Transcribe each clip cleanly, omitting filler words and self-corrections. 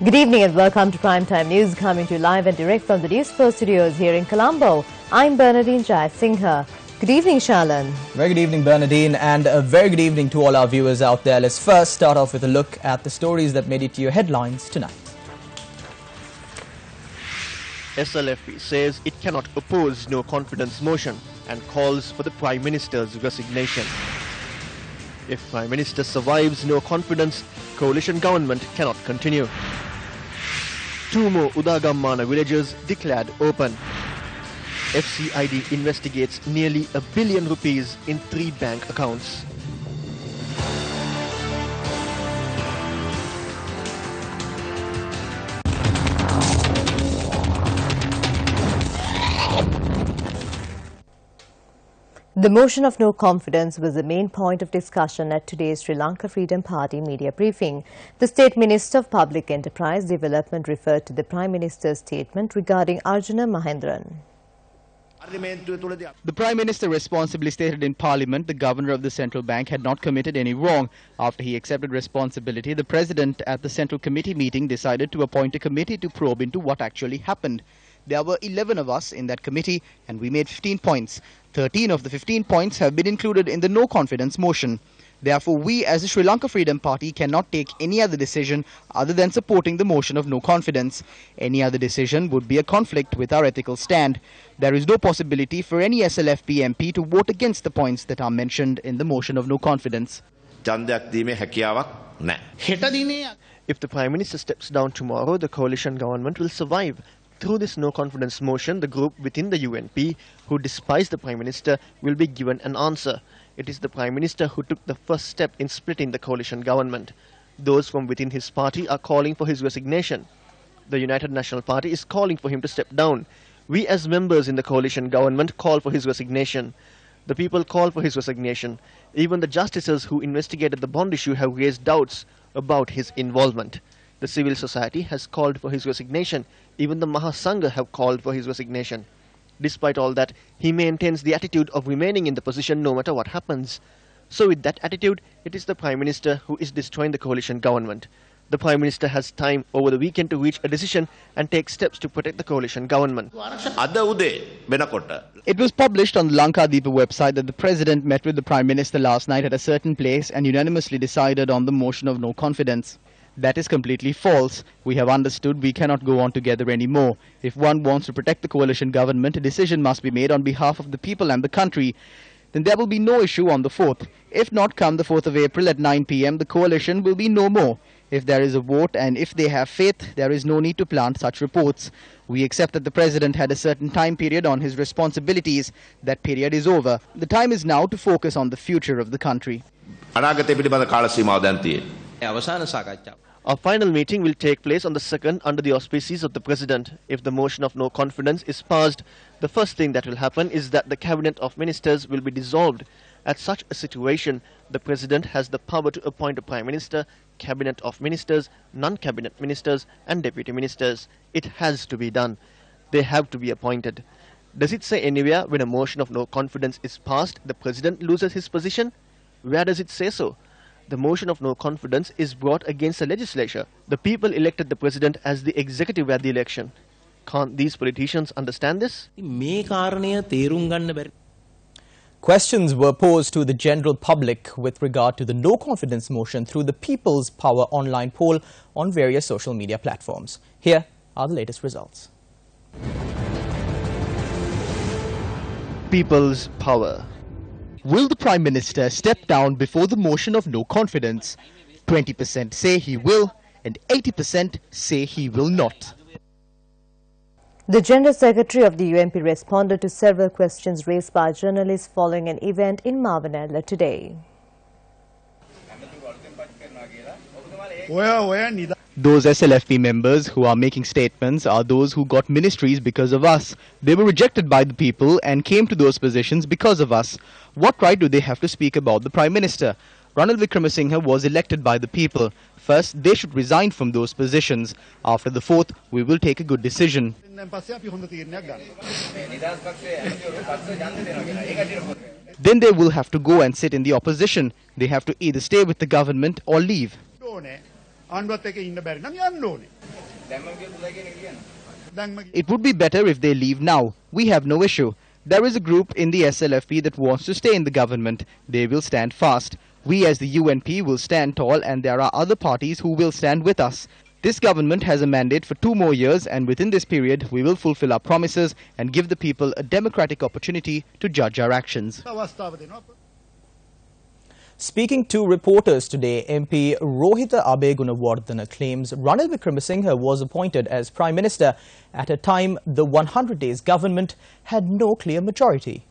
Good evening and welcome to Primetime News, coming to you live and direct from the Newsfirst studios here in Colombo. I'm Bernadine Jai Singha. Good evening, Shalan. Very good evening, Bernadine, and a very good evening to all our viewers out there. Let's first start off with a look at the stories that made it to your headlines tonight. SLFP says it cannot oppose no confidence motion and calls for the Prime Minister's resignation. If Prime Minister survives no confidence, coalition government cannot continue. 2 more Udagammana villages declared open. FCID investigates nearly ₹1 billion in 3 bank accounts. The motion of no confidence was the main point of discussion at today's Sri Lanka Freedom Party media briefing. The State Minister of Public Enterprise Development referred to the Prime Minister's statement regarding Arjuna Mahendran. The Prime Minister responsibly stated in Parliament the Governor of the Central Bank had not committed any wrong. After he accepted responsibility, the President at the Central Committee meeting decided to appoint a committee to probe into what actually happened. There were 11 of us in that committee and we made 15 points. 13 of the 15 points have been included in the no confidence motion. Therefore, we as the Sri Lanka Freedom Party cannot take any other decision other than supporting the motion of no confidence. Any other decision would be a conflict with our ethical stand. There is no possibility for any SLFP MP to vote against the points that are mentioned in the motion of no confidence. If the Prime Minister steps down tomorrow, the coalition government will survive. Through this no-confidence motion, the group within the UNP who despise the Prime Minister will be given an answer. It is the Prime Minister who took the first step in splitting the coalition government. Those from within his party are calling for his resignation. The United National Party is calling for him to step down. We as members in the coalition government call for his resignation. The people call for his resignation. Even the justices who investigated the bond issue have raised doubts about his involvement. The civil society has called for his resignation. Even the Mahasangha have called for his resignation. Despite all that, he maintains the attitude of remaining in the position no matter what happens. So with that attitude, it is the Prime Minister who is destroying the coalition government. The Prime Minister has time over the weekend to reach a decision and take steps to protect the coalition government. It was published on the Lanka website that the President met with the Prime Minister last night at a certain place and unanimously decided on the motion of no confidence. That is completely false. We have understood we cannot go on together anymore. If one wants to protect the coalition government, a decision must be made on behalf of the people and the country. Then there will be no issue on the 4th. If not, come the 4th of April at 9 p.m, the coalition will be no more. If there is a vote and if they have faith, there is no need to plant such reports. We accept that the President had a certain time period on his responsibilities. That period is over. The time is now to focus on the future of the country. Our final meeting will take place on the 2nd under the auspices of the President. If the motion of no confidence is passed, the first thing that will happen is that the Cabinet of Ministers will be dissolved. At such a situation, the President has the power to appoint a Prime Minister, Cabinet of Ministers, non-Cabinet Ministers and Deputy Ministers. It has to be done. They have to be appointed. Does it say anywhere when a motion of no confidence is passed, the President loses his position? Where does it say so? The motion of no confidence is brought against the legislature. The people elected the President as the executive at the election. Can't these politicians understand this? Questions were posed to the general public with regard to the no confidence motion through the People's Power online poll on various social media platforms. Here are the latest results. People's Power. Will the Prime Minister step down before the motion of no confidence? 20% say he will and 80% say he will not. The General Secretary of the UNP responded to several questions raised by journalists following an event in Mavanella today. Those SLFP members who are making statements are those who got ministries because of us. They were rejected by the people and came to those positions because of us. What right do they have to speak about the Prime Minister? Ranil Wickremesinghe was elected by the people. First, they should resign from those positions. After the 4th, we will take a good decision. Then they will have to go and sit in the opposition. They have to either stay with the government or leave. ආණ්ඩුවත් එක්ක ඉන්න බැරි නම් යන්න ඕනේ. It would be better if they leave now. We have no issue. There is a group in the SLFP that wants to stay in the government. They will stand fast. We as the UNP will stand tall, and there are other parties who will stand with us. This government has a mandate for 2 more years, and within this period we will fulfill our promises and give the people a democratic opportunity to judge our actions. Speaking to reporters today, MP Rohita Abegunawardena claims Ranil Wickremesinghe was appointed as Prime Minister at a time the 100 Days government had no clear majority.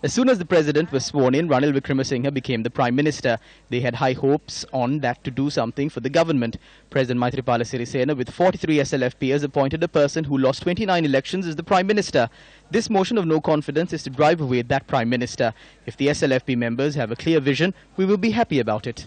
As soon as the president was sworn in, Ranil Wickremesinghe became the Prime Minister. They had high hopes on that to do something for the government. President Maithripala Sirisena, with 43 SLFPers, appointed a person who lost 29 elections as the Prime Minister. This motion of no confidence is to drive away that Prime Minister. If the SLFP members have a clear vision, we will be happy about it.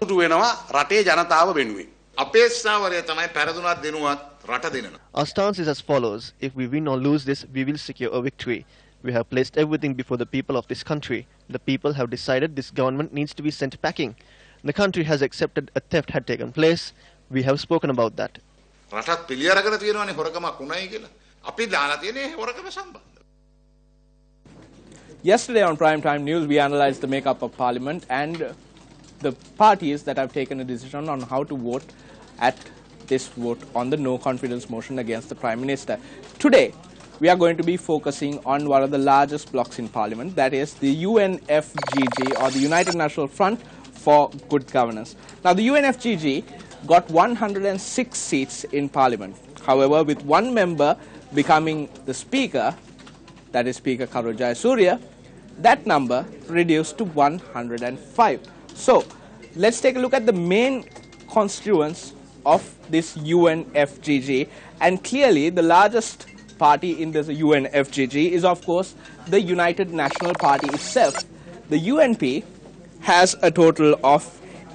Our stance is as follows. If we win or lose this, we will secure a victory. We have placed everything before the people of this country. The people have decided this government needs to be sent packing. The country has accepted a theft had taken place. We have spoken about that. Yesterday on Primetime News, we analyzed the makeup of Parliament and the parties that have taken a decision on how to vote at this vote on the no confidence motion against the Prime Minister. Today, we are going to be focusing on one of the largest blocs in Parliament, that is the UNFGG, or the United National Front for Good Governance. Now, the UNFGG got 106 seats in Parliament. However, with one member becoming the Speaker, that is Speaker Karul Jayasuriya, that number reduced to 105. So, let's take a look at the main constituents of this UNFGG, and clearly the largest party in this UNFGG is, of course, the United National Party itself. The UNP has a total of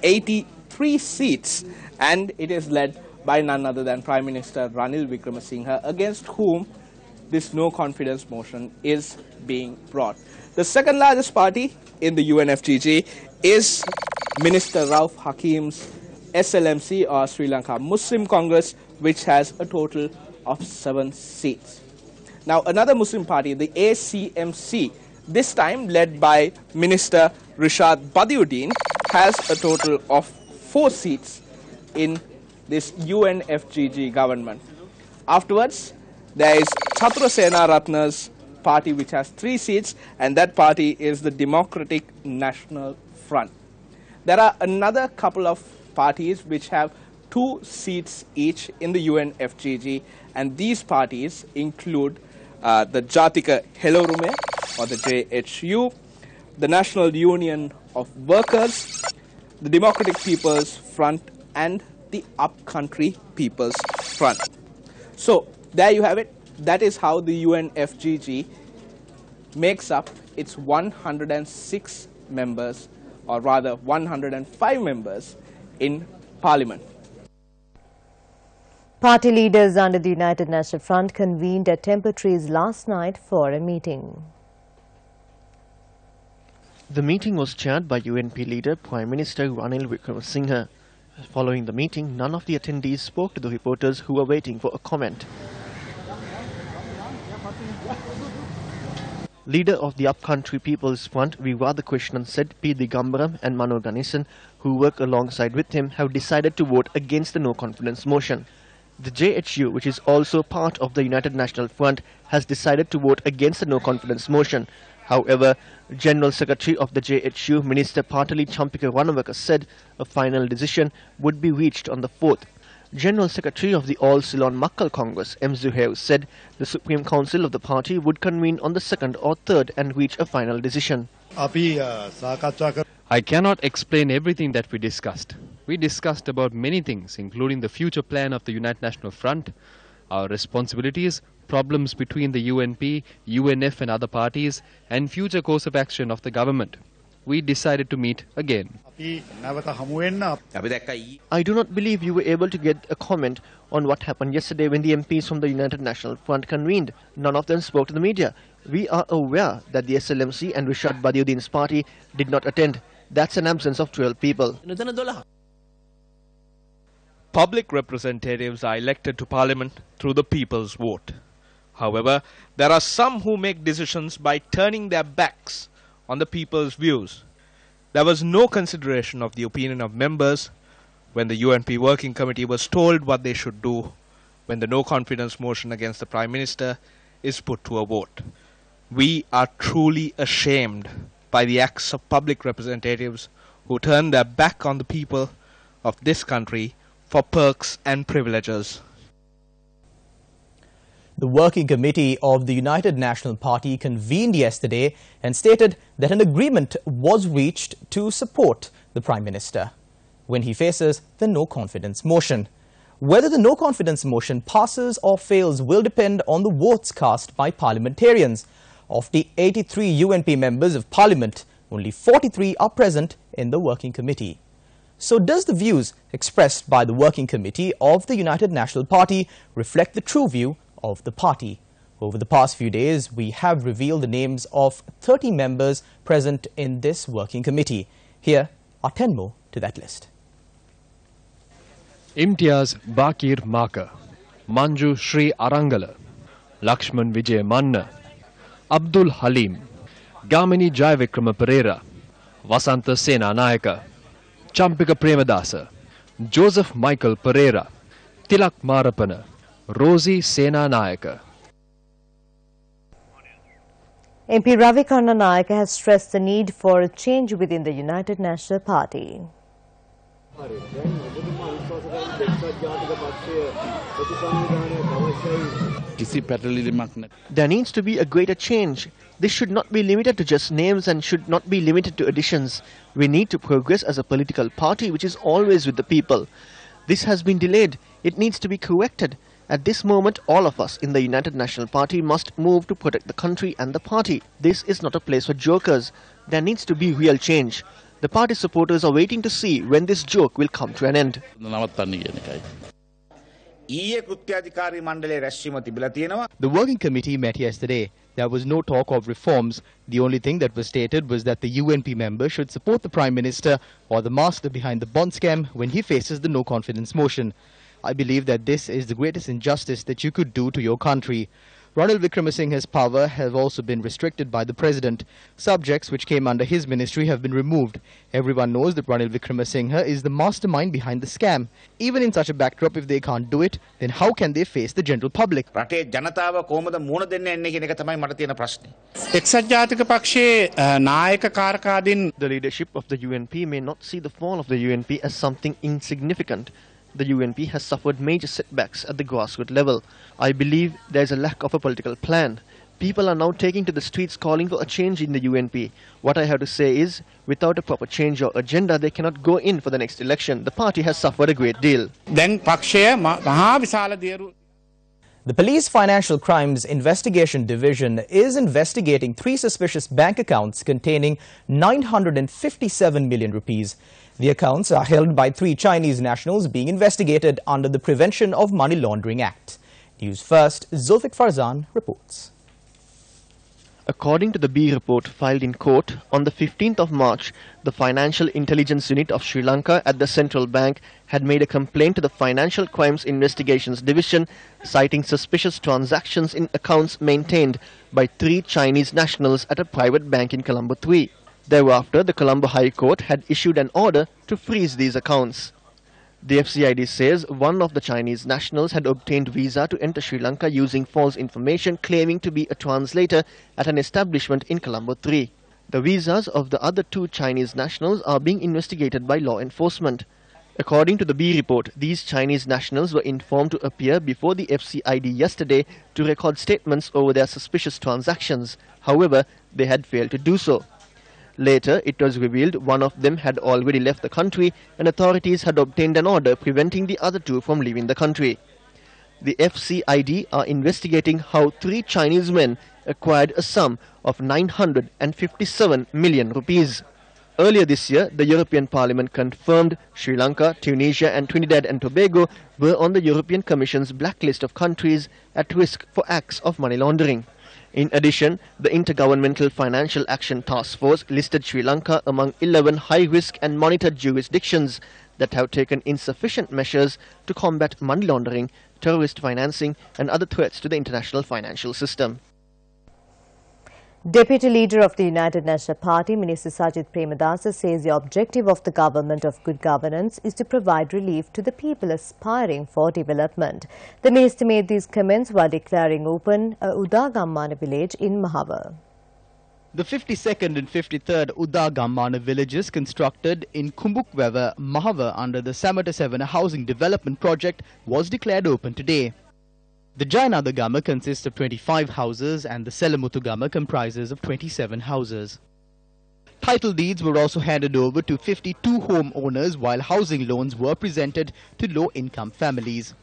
83 seats, and it is led by none other than Prime Minister Ranil Wickremesinghe, against whom this no confidence motion is being brought. The second largest party in the UNFGG is Minister Rauf Hakim's SLMC, or Sri Lanka Muslim Congress, which has a total of 7 seats. Now, another Muslim party, the ACMC, this time led by Minister Rishad Badiuddin, has a total of 4 seats in this UNFGG government. Afterwards, there is Chaturasena Ratna's party, which has 3 seats, and that party is the Democratic National Front. There are another couple of parties which have 2 seats each in the UNFGG, and these parties include the Jatika Helorume, or the JHU, the National Union of Workers, the Democratic People's Front, and the Upcountry People's Front. So, there you have it. That is how the UNFGG makes up its 106 members, or rather 105 members in Parliament. Party leaders under the United National Front convened at Temple Trees last night for a meeting. The meeting was chaired by UNP leader Prime Minister Ranil Wickremesinghe. Following the meeting, none of the attendees spoke to the reporters who were waiting for a comment. Leader of the Upcountry People's Front, Vivadakrishnan, said P. Digambaram and Mano Ganesan, who work alongside with him, have decided to vote against the no-confidence motion. The JHU, which is also part of the United National Front, has decided to vote against the no-confidence motion. However, General Secretary of the JHU, Minister Patali Champika Ranawaka, said a final decision would be reached on the 4th. General Secretary of the All Ceylon Makkal Congress, M. Zuhair, said the Supreme Council of the party would convene on the 2nd or 3rd and reach a final decision. I cannot explain everything that we discussed. We discussed about many things, including the future plan of the United National Front, our responsibilities, problems between the UNP, UNF and other parties, and future course of action of the government. we decided to meet again. I do not believe you were able to get a comment on what happened yesterday when the MPs from the United National Front convened. None of them spoke to the media. We are aware that the SLMC and Rishad Badiuddin's party did not attend. That's an absence of 12 people. Public representatives are elected to Parliament through the people's vote. However, there are some who make decisions by turning their backs on the people's views. There was no consideration of the opinion of members when the UNP Working Committee was told what they should do when the no-confidence motion against the Prime Minister is put to a vote. We are truly ashamed by the acts of public representatives who turn their back on the people of this country for perks and privileges. The Working Committee of the United National Party convened yesterday and stated that an agreement was reached to support the Prime Minister when he faces the no-confidence motion. Whether the no-confidence motion passes or fails will depend on the votes cast by parliamentarians. Of the 83 UNP members of Parliament, only 43 are present in the Working Committee. So does the views expressed by the Working Committee of the United National Party reflect the true view of the party? Over the past few days, we have revealed the names of 30 members present in this Working Committee. Here are 10 more to that list. Imtiaz Bakir Maka, Manju Sri Arangala, Lakshman Vijay Manna, Abdul Halim, Gamini Jaivikrama Pereira, Vasanta Sena Nayaka, Champika Premadasa, Joseph Michael Pereira, Tilak Marapana, Rosie Sena Nayaka. MP Ravikarna Nayaka has stressed the need for a change within the United National Party. There needs to be a greater change. This should not be limited to just names and should not be limited to additions. We need to progress as a political party which is always with the people. This has been delayed. It needs to be corrected. At this moment, all of us in the United National Party must move to protect the country and the party. This is not a place for jokers. There needs to be real change. The party supporters are waiting to see when this joke will come to an end. The Working Committee met yesterday. There was no talk of reforms. The only thing that was stated was that the UNP member should support the Prime Minister or the master behind the bond scam when he faces the no-confidence motion. I believe that this is the greatest injustice that you could do to your country. Ranil Wickremesinghe's power have also been restricted by the President. Subjects which came under his ministry have been removed. Everyone knows that Ranil Wickremesinghe is the mastermind behind the scam. Even in such a backdrop, if they can't do it, then how can they face the general public? The leadership of the UNP may not see the fall of the UNP as something insignificant. The UNP has suffered major setbacks at the grassroots level. I believe there is a lack of a political plan. People are now taking to the streets calling for a change in the UNP. What I have to say is, without a proper change or agenda, they cannot go in for the next election. The party has suffered a great deal. The Police Financial Crimes Investigation Division is investigating 3 suspicious bank accounts containing 957 million rupees. The accounts are held by 3 Chinese nationals being investigated under the Prevention of Money Laundering Act. News First, Zulfiq Farzan reports. According to the B report filed in court, on the 15th of March, the Financial Intelligence Unit of Sri Lanka at the Central Bank had made a complaint to the Financial Crimes Investigations Division citing suspicious transactions in accounts maintained by 3 Chinese nationals at a private bank in Colombo 3. Thereafter, the Colombo High Court had issued an order to freeze these accounts. The FCID says one of the Chinese nationals had obtained visa to enter Sri Lanka using false information claiming to be a translator at an establishment in Colombo 3. The visas of the other 2 Chinese nationals are being investigated by law enforcement. According to the B report, these Chinese nationals were informed to appear before the FCID yesterday to record statements over their suspicious transactions. However, they had failed to do so. Later, it was revealed one of them had already left the country and authorities had obtained an order preventing the other 2 from leaving the country. The FCID are investigating how 3 Chinese men acquired a sum of 957 million rupees. Earlier this year, the European Parliament confirmed Sri Lanka, Tunisia and Trinidad and Tobago were on the European Commission's blacklist of countries at risk for acts of money laundering. In addition, the Intergovernmental Financial Action Task Force listed Sri Lanka among 11 high-risk and monitored jurisdictions that have taken insufficient measures to combat money laundering, terrorist financing and other threats to the international financial system. Deputy Leader of the United National Party, Minister Sajith Premadasa, says the objective of the government of good governance is to provide relief to the people aspiring for development. The minister made these comments while declaring open a Udagammana village in Mahava. The 52nd and 53rd Udagammana villages constructed in Kumbukwewa, Mahava under the Samata 7 housing development project was declared open today. The Jayanadagama consists of 25 houses and the Selamutugama comprises of 27 houses. Title deeds were also handed over to 52 homeowners while housing loans were presented to low-income families.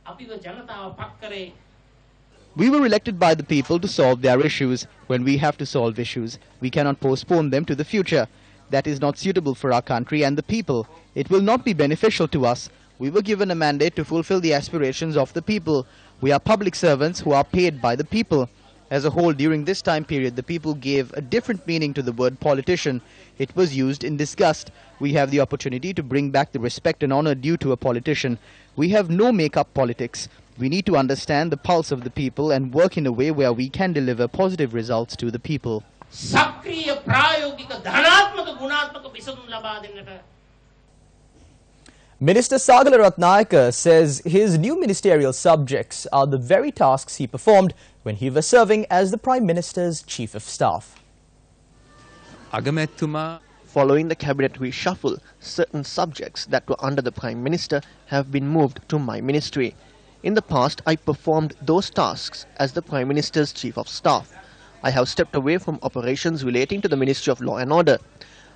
We were elected by the people to solve their issues. When we have to solve issues, we cannot postpone them to the future. That is not suitable for our country and the people. It will not be beneficial to us. We were given a mandate to fulfill the aspirations of the people. We are public servants who are paid by the people. As a whole, during this time period, the people gave a different meaning to the word politician. It was used in disgust. We have the opportunity to bring back the respect and honor due to a politician. We have no make-up politics. We need to understand the pulse of the people and work in a way where we can deliver positive results to the people. Minister Sagala Ratnayaka says his new ministerial subjects are the very tasks he performed when he was serving as the Prime Minister's Chief of Staff. Following the cabinet reshuffle, certain subjects that were under the Prime Minister have been moved to my ministry. In the past, I performed those tasks as the Prime Minister's Chief of Staff. I have stepped away from operations relating to the Ministry of Law and Order.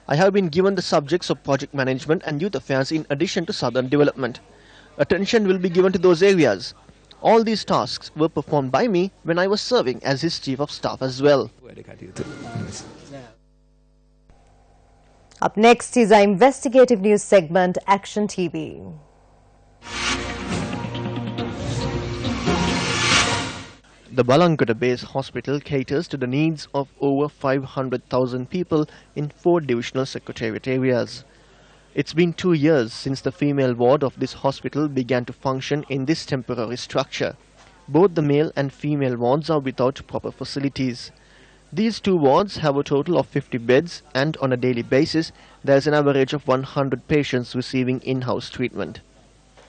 I have been given the subjects of project management and youth affairs in addition to southern development. Attention will be given to those areas. All these tasks were performed by me when I was serving as his Chief of Staff as well. Up next is our investigative news segment, Action TV. The Balankota Base Hospital caters to the needs of over 500,000 people in 4 divisional secretariat areas. It's been 2 years since the female ward of this hospital began to function in this temporary structure. Both the male and female wards are without proper facilities. These 2 wards have a total of 50 beds and on a daily basis there is an average of 100 patients receiving in-house treatment.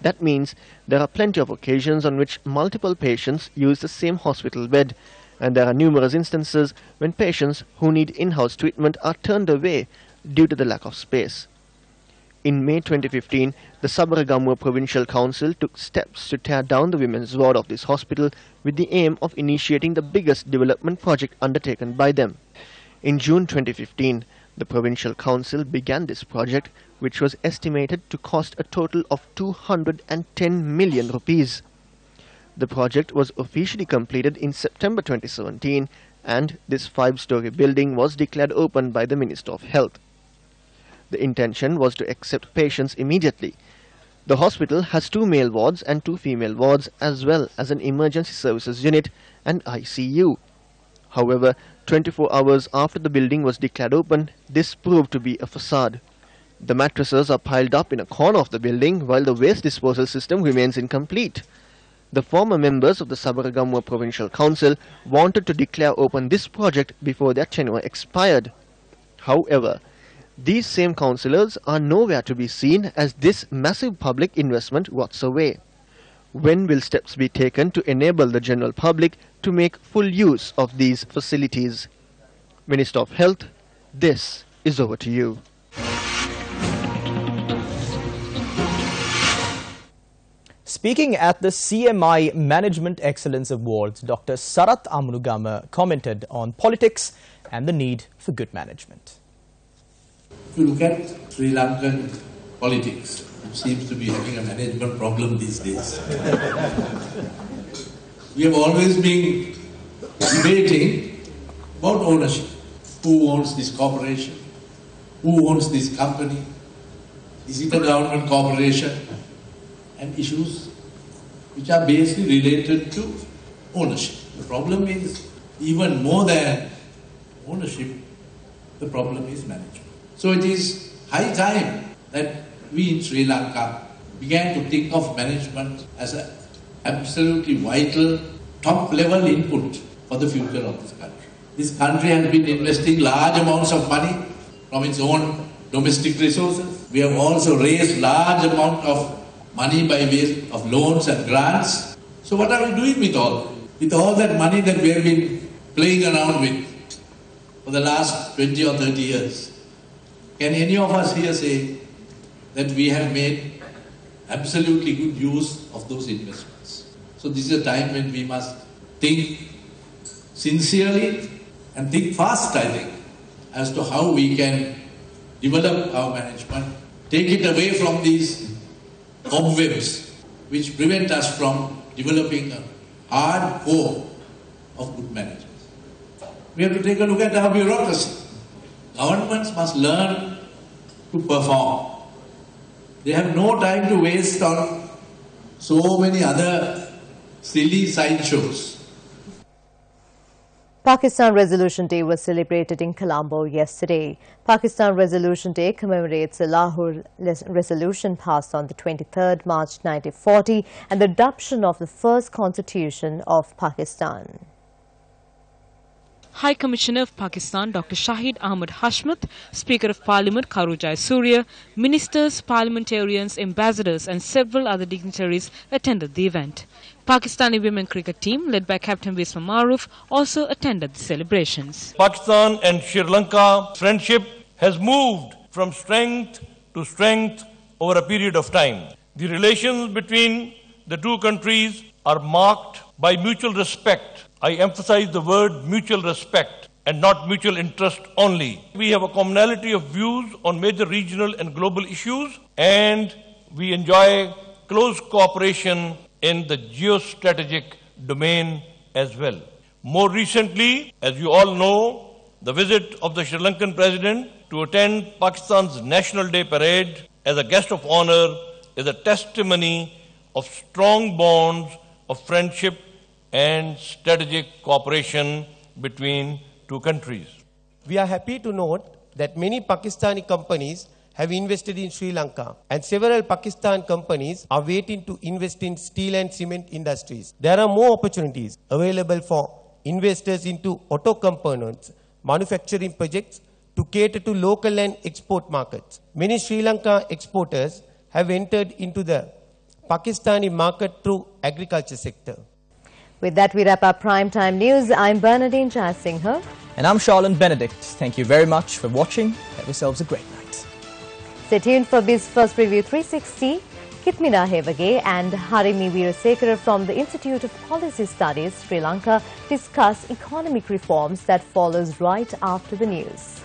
That means there are plenty of occasions on which multiple patients use the same hospital bed, and there are numerous instances when patients who need in-house treatment are turned away due to the lack of space. In May 2015, the Sabaragamuwa Provincial Council took steps to tear down the women's ward of this hospital with the aim of initiating the biggest development project undertaken by them. In June 2015, the Provincial Council began this project, which was estimated to cost a total of 210 million rupees. The project was officially completed in September 2017 and this 5-story building was declared open by the Minister of Health. The intention was to accept patients immediately. The hospital has 2 male wards and 2 female wards as well as an emergency services unit and ICU. However, 24 hours after the building was declared open, this proved to be a facade. The mattresses are piled up in a corner of the building while the waste disposal system remains incomplete. The former members of the Sabaragamuwa Provincial Council wanted to declare open this project before their tenure expired. However, these same councillors are nowhere to be seen as this massive public investment rots away. When will steps be taken to enable the general public to make full use of these facilities? Minister of Health, this is over to you. Speaking at the CMI Management Excellence Awards, Dr. Sarat Amunugama commented on politics and the need for good management. If you look at Sri Lankan politics, it seems to be having a management problem these days. We have always been debating about ownership. Who owns this corporation? who owns this company, is it a government corporation, and issues which are basically related to ownership. The problem is even more than ownership, the problem is management. So it is high time that we in Sri Lanka began to think of management as an absolutely vital top-level input for the future of this country. This country has been investing large amounts of money from its own domestic resources. We have also raised large amount of money by way of loans and grants. So what are we doing with all that money that we have been playing around with for the last 20 or 30 years? Can any of us here say that we have made absolutely good use of those investments? So this is a time when we must think sincerely and think fast, I think, as to how we can develop our management, take it away from these cobwebs which prevent us from developing a hard core of good managers. We have to take a look at our bureaucracy. Governments must learn to perform. They have no time to waste on so many other silly sideshows. Pakistan Resolution Day was celebrated in Colombo yesterday. Pakistan Resolution Day commemorates the Lahore Resolution passed on the 23rd March 1940 and the adoption of the first constitution of Pakistan. High Commissioner of Pakistan Dr. Shahid Ahmad Hashmat, Speaker of Parliament Karujai Surya, ministers, parliamentarians, ambassadors and several other dignitaries attended the event. Pakistani women cricket team led by Captain Visma Maroof also attended the celebrations. Pakistan and Sri Lanka friendship has moved from strength to strength over a period of time. The relations between the two countries are marked by mutual respect. I emphasize the word mutual respect and not mutual interest only. We have a commonality of views on major regional and global issues, and we enjoy close cooperation in the geostrategic domain as well. More recently, as you all know, the visit of the Sri Lankan President to attend Pakistan's National Day parade as a guest of honor is a testimony of strong bonds of friendship and strategic cooperation between two countries. We are happy to note that many Pakistani companies have invested in Sri Lanka, and several Pakistan companies are waiting to invest in steel and cement industries. There are more opportunities available for investors into auto components, manufacturing projects to cater to local and export markets. Many Sri Lanka exporters have entered into the Pakistani market through agriculture sector. With that, we wrap up Primetime News. I'm Bernadine Jayasinghe. And I'm Charlene Benedict. Thank you very much for watching. Have yourselves a great night. Stay tuned for Biz First Preview 360. Kitmina Hevage and Harimi Veerasekara from the Institute of Policy Studies, Sri Lanka, discuss economic reforms that follows right after the news.